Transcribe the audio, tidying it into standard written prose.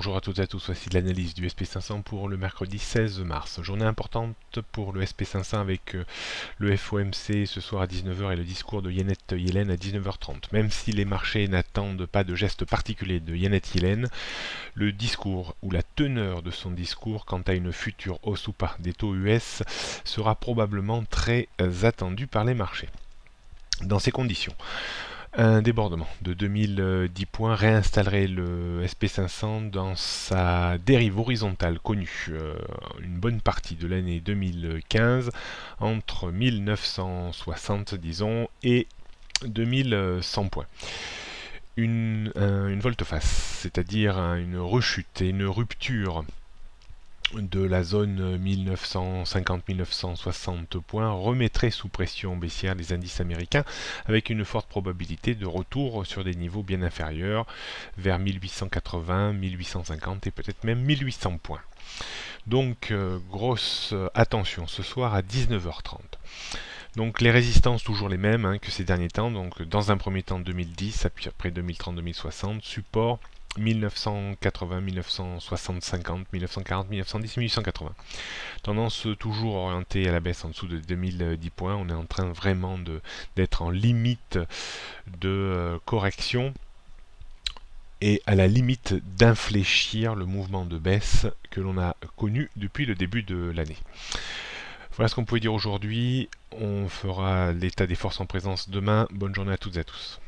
Bonjour à toutes et à tous, voici de l'analyse du SP500 pour le mercredi 16 mars. Journée importante pour le SP500 avec le FOMC ce soir à 19 h et le discours de Janet Yellen à 19 h 30. Même si les marchés n'attendent pas de gestes particuliers de Janet Yellen, le discours ou la teneur de son discours quant à une future hausse ou pas des taux US sera probablement très attendu par les marchés. Dans ces conditions, un débordement de 2010 points réinstallerait le SP500 dans sa dérive horizontale connue une bonne partie de l'année 2015, entre 1960 disons et 2100 points. Une volte-face, c'est-à-dire une rechute et une rupture de la zone 1950-1960 points remettrait sous pression baissière les indices américains avec une forte probabilité de retour sur des niveaux bien inférieurs vers 1880, 1850 et peut-être même 1800 points. Donc grosse attention ce soir à 19 h 30. Donc les résistances toujours les mêmes que ces derniers temps, donc dans un premier temps 2010, puis après 2030, 2060, support 1980, 1960, 50, 1940, 1910, 1880. Tendance toujours orientée à la baisse en dessous de 2010 points. On est en train vraiment d'être en limite de correction et à la limite d'infléchir le mouvement de baisse que l'on a connu depuis le début de l'année. Voilà ce qu'on pouvait dire aujourd'hui. On fera l'état des forces en présence demain. Bonne journée à toutes et à tous.